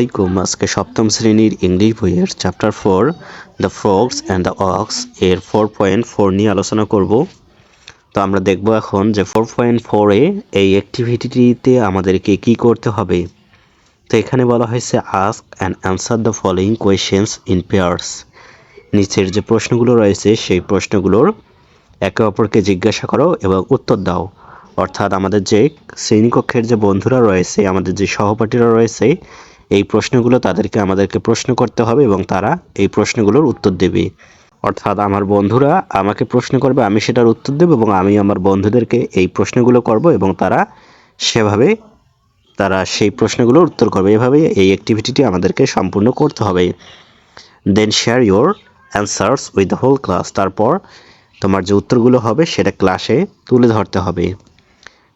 আলাইকুম। আজকে সপ্তম শ্রেণীর ইংলিশ বইয়ের chapter 4 the frogs and the ox এর 4.4 নিয়ে আলোচনা করব। তো আমরা দেখব এখন যে 4.4 এই অ্যাক্টিভিটিতে আমাদেরকে কি করতে হবে। তো এখানে বলা হয়েছে ask and answer the following questions in pairs. নিচের যে প্রশ্নগুলো রয়েছে সেই প্রশ্নগুলোর একে অপরকে জিজ্ঞাসা করো এবং উত্তর দাও। অর্থাৎ আমাদের যে শ্রেণীকক্ষের যে বন্ধুরা রয়েছে, আমাদের যে সহপাঠীরা রয়েছে, এই প্রশ্নগুলো আমাদেরকে প্রশ্ন করতে হবে এবং তারা এই প্রশ্নগুলোর উত্তর দেবে। অর্থাৎ আমার বন্ধুরা আমাকে প্রশ্ন করবে, আমি সেটার উত্তর দেব এবং আমি আমার বন্ধুদেরকে এই প্রশ্নগুলো করব এবং তারা সেই প্রশ্নগুলোর উত্তর করবে। এভাবেই এই অ্যাক্টিভিটিটি আমাদেরকে সম্পূর্ণ করতে হবে। Then share your answers with the whole class. তারপর তোমার যে উত্তরগুলো হবে সেটা ক্লাসে তুলে ধরতে হবে,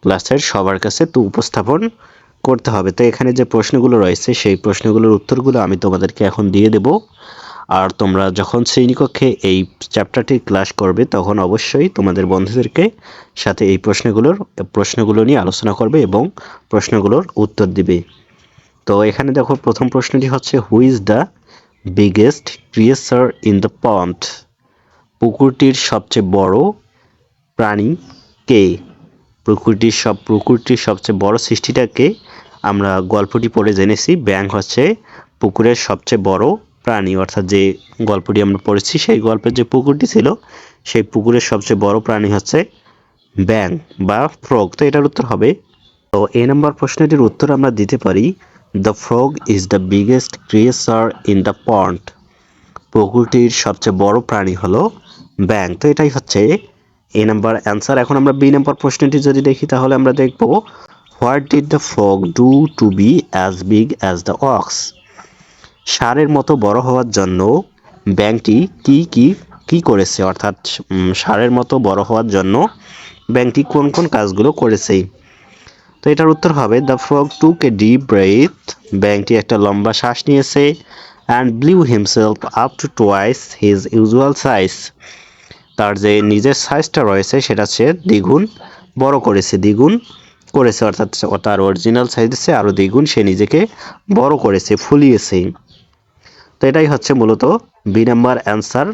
ক্লাসের সবার কাছে উপস্থাপন করতে হবে। তো এখানে যে প্রশ্নগুলো রয়েছে সেই প্রশ্নগুলোর উত্তরগুলো আমি তোমাদেরকে এখন দিয়ে দেব। আর তোমরা যখন শ্রেণীকক্ষে এই চ্যাপ্টারটি ক্লাস করবে তখন অবশ্যই তোমাদের বন্ধুদেরকে সাথে এই প্রশ্নগুলো নিয়ে আলোচনা করবে এবং প্রশ্নগুলোর উত্তর দিবে। তো এখানে দেখো, প্রথম প্রশ্নটি হচ্ছে who is the biggest creature in the pond. পুকুরটির সবচেয়ে বড় প্রাণী কে? প্রকৃতির সবচেয়ে বড় সৃষ্টিটাকে আমরা গল্পটি পড়ে জেনেছি। ব্যাঙ হচ্ছে পুকুরের সবচেয়ে বড় প্রাণী। অর্থাৎ যে গল্পটি আমরা পড়েছি সেই গল্পের যে পুকুরটি ছিল সেই পুকুরের সবচেয়ে বড় প্রাণী হচ্ছে ব্যাঙ বা ফ্রগ। তো এটার উত্তর হবে, তো এ নম্বর প্রশ্নটির উত্তর আমরা দিতে পারি the frog is the biggest creature in the pond. পুকুরটির সবচেয়ে বড় প্রাণী হলো ব্যাঙ। তো এটাই হচ্ছে এ নাম্বার অ্যান্সার। এখন আমরা বি নাম্বার প্রশ্নটি যদি দেখি তাহলে আমরা দেখব what did the frog do to be as big as the ox. ষাঁড়ের মতো বড় হওয়ার জন্য ব্যাঙটি কি করেছে? অর্থাৎ ষাঁড়ের মতো বড় হওয়ার জন্য ব্যাঙটি কোন কোন কাজগুলো করেছে? তো এটার উত্তর হবে the frog took a deep breath. ব্যাঙটি একটা লম্বা শ্বাস নিয়েছে and blew himself up to twice his usual size. তার যে নিজের সাইজটা রয়েছে সেটা সে দ্বিগুণ করেছে, অর্থাৎ তার অরিজিনাল সাইজের চেয়ে আরও দ্বিগুণ সে নিজেকে বড় করেছে, ফুলিয়েছে। তো এটাই হচ্ছে মূলত বি নাম্বার অ্যান্সার,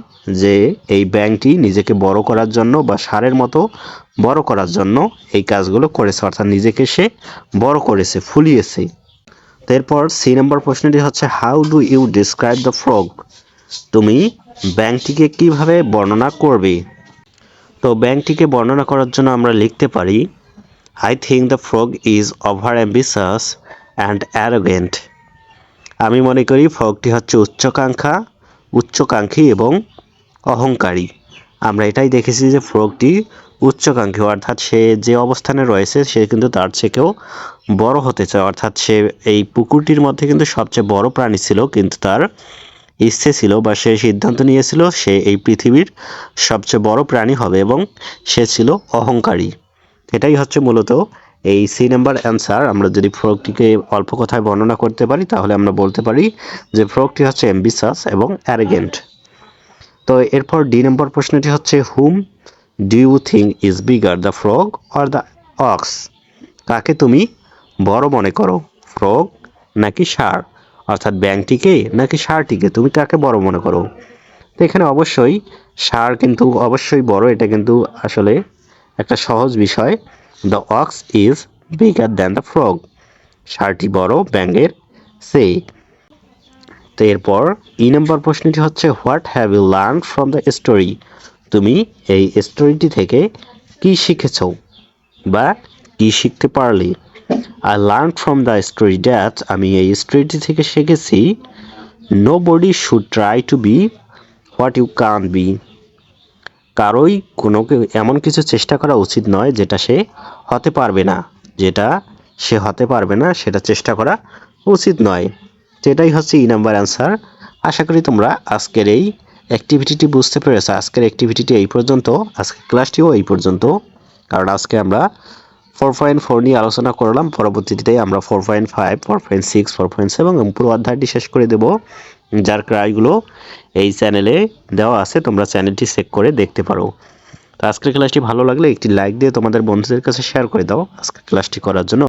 যে এই ব্যাঙটি নিজেকে বড় করার জন্য বা ষাঁড়ের মতো বড় করার জন্য এই কাজগুলো করেছে, অর্থাৎ নিজেকে সে বড় করেছে, ফুলিয়েছে। তো এরপর সি নাম্বার প্রশ্নটি হচ্ছে how do you describe the frog. তুমি ব্যাঙটিকে কিভাবে বর্ণনা করবে? তো ব্যাঙটিকে বর্ণনা করার জন্য আমরা লিখতে পারি I think the frog is over ambitious and arrogant. আমি মনে করি ফ্রগটি হচ্ছে উচ্চাকাঙ্ক্ষী এবং অহংকারী। আমরা এটাই দেখেছি যে ফ্রগটি উচ্চাকাঙ্ক্ষী, অর্থাৎ সে যে অবস্থানে রয়েছে সে কিন্তু তার থেকেও বড় হতে চায়। অর্থাৎ সে এই পুকুরটির মধ্যে কিন্তু সবচেয়ে বড় প্রাণী ছিল, কিন্তু তার ইচ্ছে ছিল বা সে সিদ্ধান্ত নিয়েছিল সে এই পৃথিবীর সবচেয়ে বড় প্রাণী হবে এবং সে ছিল অহংকারী। এটাই হচ্ছে মূলত এই সি নাম্বার অ্যান্সার। আমরা যদি ফ্রগটিকে অল্প কথায় বর্ণনা করতে পারি তাহলে আমরা বলতে পারি যে ফ্রগটি হচ্ছে অ্যাম্বিশাস এবং অ্যারোগেন্ট। তো এরপর ডি নম্বর প্রশ্নটি হচ্ছে whom do you think is bigger the frog or the ox. কাকে তুমি বড় মনে করো, ফ্রগ নাকি ষাঁড়? অর্থাৎ ব্যাঙটিকে নাকি ষাঁড়টিকে, তুমি কাকে বড় মনে করো? তো এখানে অবশ্যই ষাঁড় কিন্তু অবশ্যই বড়, এটা কিন্তু আসলে একটা সহজ বিষয়। The ox is bigger than the frog. ষাঁড়টি বড় ব্যাঙের চেয়ে। তো এরপর ই নম্বর প্রশ্নটি হচ্ছে what have you learn from the story. তুমি এই স্টোরিটি থেকে কি শিখেছো বা কি শিখতে পারলে? I learn from the story that, আমি এই স্টোরিটি থেকে শিখেছি nobody should try to be what you can't be. কারোই এমন কিছু চেষ্টা করা উচিত নয় যেটা সে হতে পারবে না, সেটা চেষ্টা করা উচিত নয়। সেটাই হচ্ছে ই নাম্বার অ্যান্সার। আশা করি তোমরা আজকের এই অ্যাক্টিভিটিটি বুঝতে পেরেছো। আজকের অ্যাক্টিভিটিটি এই পর্যন্ত, আজকের ক্লাসটিও এই পর্যন্ত, কারণ আজকে আমরা 4.4 নিয়ে আলোচনা করলাম। পরবর্তীতে আমরা 4.5, 4.6, 4.7 এবং পুরো অধ্যায়টি শেষ করে দেব, যার ক্লাসগুলো এই চ্যানেলে দেওয়া আছে, তোমরা চ্যানেলটি চেক করে দেখতে পারো। তো আজকের ক্লাসটি ভালো লাগলে একটি লাইক দিয়ে তোমাদের বন্ধুদের কাছে শেয়ার করে দাও আজকের ক্লাসটি করার জন্য।